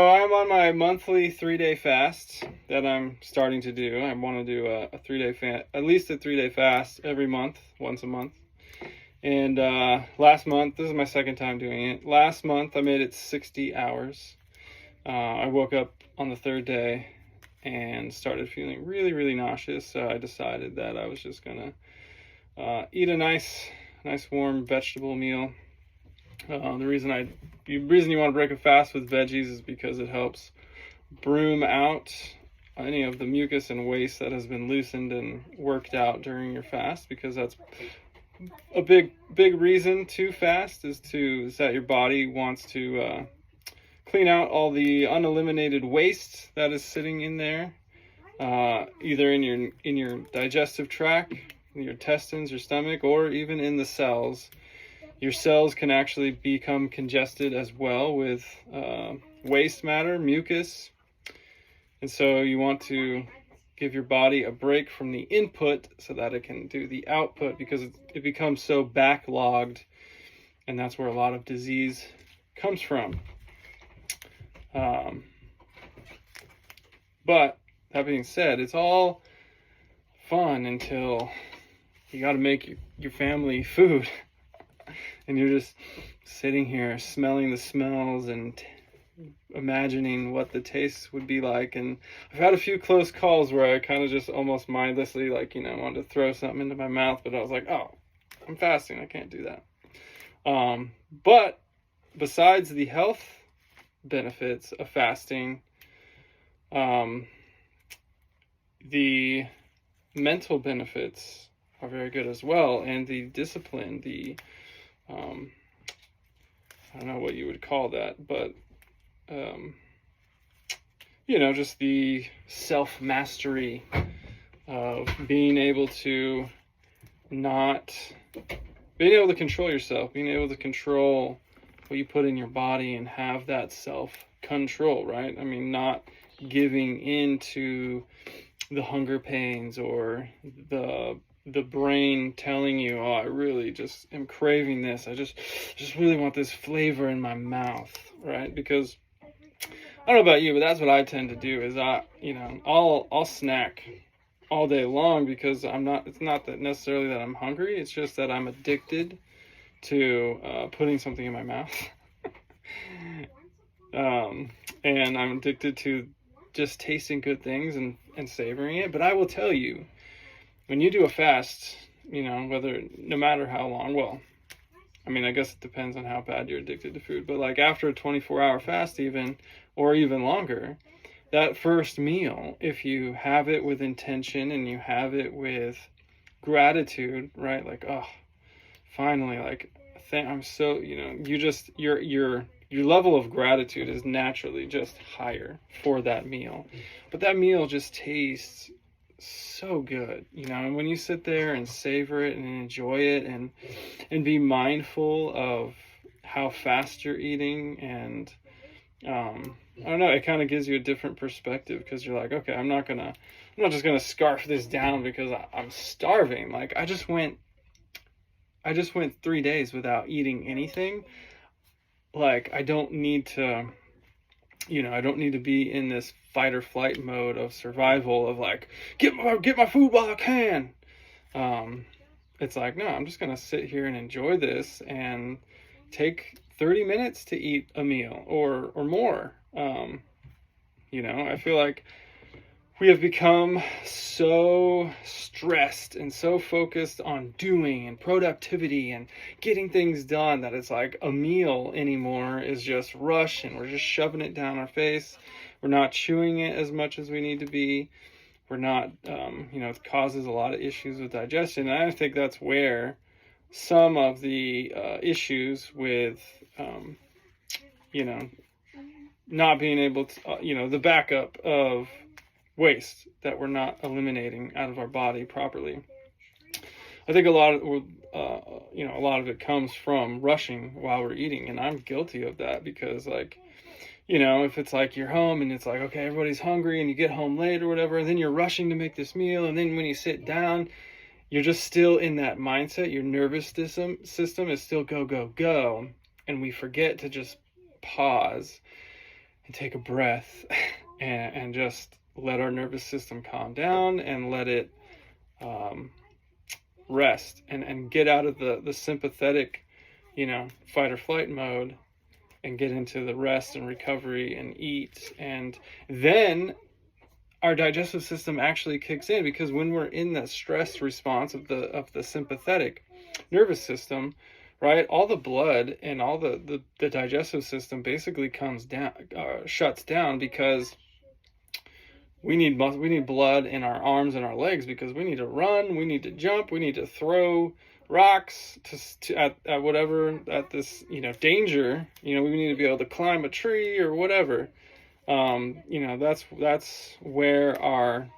So I'm on my monthly 3-day fast that I'm starting to do. I want to do a 3-day at least a 3-day fast every month, once a month. And last month, this is my second time doing it. Last month I made it 60 hours. I woke up on the third day and started feeling really, really nauseous. So I decided that I was just gonna eat a nice warm vegetable meal. The reason you want to break a fast with veggies is because it helps broom out any of the mucus and waste that has been loosened and worked out during your fast, because that's a big reason to fast is that your body wants to clean out all the uneliminated waste that is sitting in there, either in your digestive tract, your intestines, your stomach, or even in the cells. Your cells can actually become congested as well with waste matter, mucus. And so you want to give your body a break from the input so that it can do the output, because it becomes so backlogged, and that's where a lot of disease comes from. But that being said, it's all fun until you got to make your family food. And you're just sitting here smelling the smells and imagining what the taste would be like. And I've had a few close calls where I kind of just almost mindlessly, wanted to throw something into my mouth, but I was like, oh, I'm fasting, I can't do that. But besides the health benefits of fasting, the mental benefits are very good as well, and the discipline, I don't know what you would call that, but just the self-mastery of being able to control yourself, being able to control what you put in your body and have that self-control, right? I mean, not giving in to the hunger pains or the brain telling you, oh, I really just am craving this. I just really want this flavor in my mouth, right? Because I don't know about you, but that's what I tend to do is I'll snack all day long, because it's not that necessarily that I'm hungry. It's just that I'm addicted to putting something in my mouth. And I'm addicted to just tasting good things and savoring it. But I will tell you, when you do a fast, no matter how long, well, I mean, I guess it depends on how bad you're addicted to food, but like after a 24-hour fast or even longer, that first meal, if you have it with intention and you have it with gratitude, right? Like, oh, finally, I'm so, your level of gratitude is naturally just higher for that meal. But that meal just tastes so good, and when you sit there and savor it and enjoy it and be mindful of how fast you're eating, and I don't know, it kind of gives you a different perspective, because you're like, okay, I'm not just gonna scarf this down because I'm starving. Like I just went 3 days without eating anything. Like I don't need to be in this fight or flight mode of survival of like, get my food while I can. It's like, no, I'm just going to sit here and enjoy this and take 30 minutes to eat a meal or more. I feel like we have become so stressed and so focused on doing and productivity and getting things done that it's like a meal anymore is just rush, and we're just shoving it down our face. We're not chewing it as much as we need to be. We're not, it causes a lot of issues with digestion. And I think that's where some of the issues with, not being able to, the backup of waste that we're not eliminating out of our body properly. I think a lot of it comes from rushing while we're eating, and I'm guilty of that, because if it's like you're home and it's like, okay, everybody's hungry and you get home late or whatever, and then you're rushing to make this meal, and then when you sit down, you're just still in that mindset. Your nervous system is still go, go, go, and we forget to just pause take a breath and just let our nervous system calm down and let it rest and get out of the sympathetic, fight or flight mode, and get into the rest and recovery and eat. And then our digestive system actually kicks in, because when we're in that stress response of the sympathetic nervous system, right, all the blood and all the digestive system basically comes down, shuts down, because we need blood in our arms and our legs, because we need to run, we need to jump, we need to throw rocks at this danger. We need to be able to climb a tree or whatever. That's where our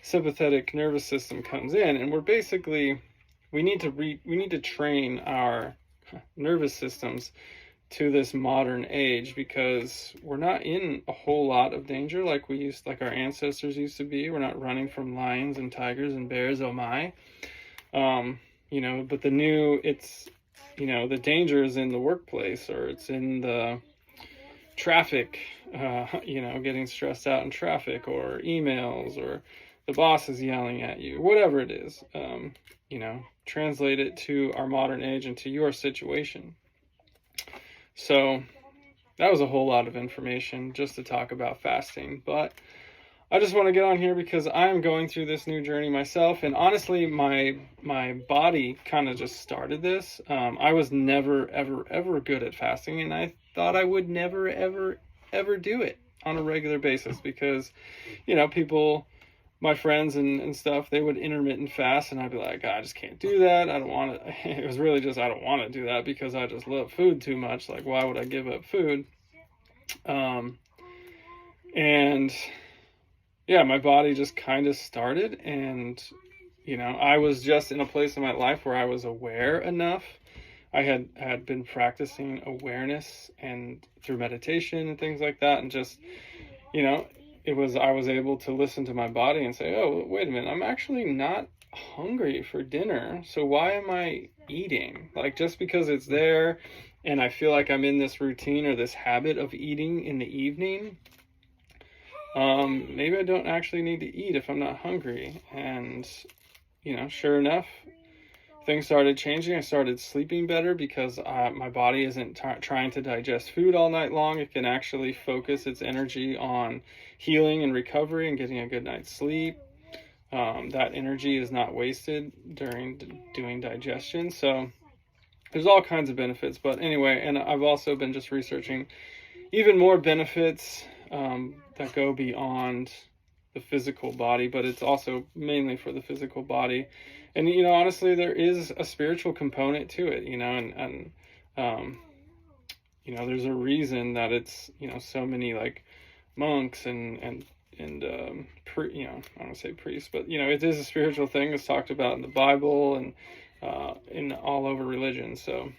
sympathetic nervous system comes in, and we need to train our nervous systems to this modern age, because we're not in a whole lot of danger like our ancestors used to be. We're not running from lions and tigers and bears, oh my. But the danger is in the workplace, or it's in the traffic, getting stressed out in traffic, or emails, or the boss is yelling at you, whatever it is. Translate it to our modern age and to your situation. So that was a whole lot of information just to talk about fasting, but I just want to get on here because I'm going through this new journey myself, and honestly, my body kind of just started this. I was never, ever, ever good at fasting, and I thought I would never, ever, ever do it on a regular basis, because, people, my friends and stuff, they would intermittent fast, and I'd be like, I just can't do that. I don't want to. It was really just, I don't want to do that because I just love food too much. Like, why would I give up food? And yeah, my body just kind of started, and, I was just in a place in my life where I was aware enough. I had been practicing awareness and through meditation and things like that, and just, I was able to listen to my body and say, oh, wait a minute, I'm actually not hungry for dinner, so why am I eating? Like, just because it's there and I feel like I'm in this routine or this habit of eating in the evening, maybe I don't actually need to eat if I'm not hungry. And, sure enough, things started changing. I started sleeping better because my body isn't trying to digest food all night long. It can actually focus its energy on healing and recovery and getting a good night's sleep. That energy is not wasted during doing digestion. So there's all kinds of benefits. But anyway, and I've also been just researching even more benefits that go beyond the physical body, but it's also mainly for the physical body. And, honestly, there is a spiritual component to it, and there's a reason that it's, so many like monks and I don't want to say priests, but, it is a spiritual thing. It's talked about in the Bible and in all over religion. So,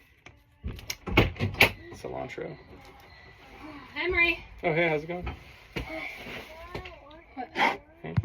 cilantro. Hi, Marie. Oh, hey, how's it going? What? Hey.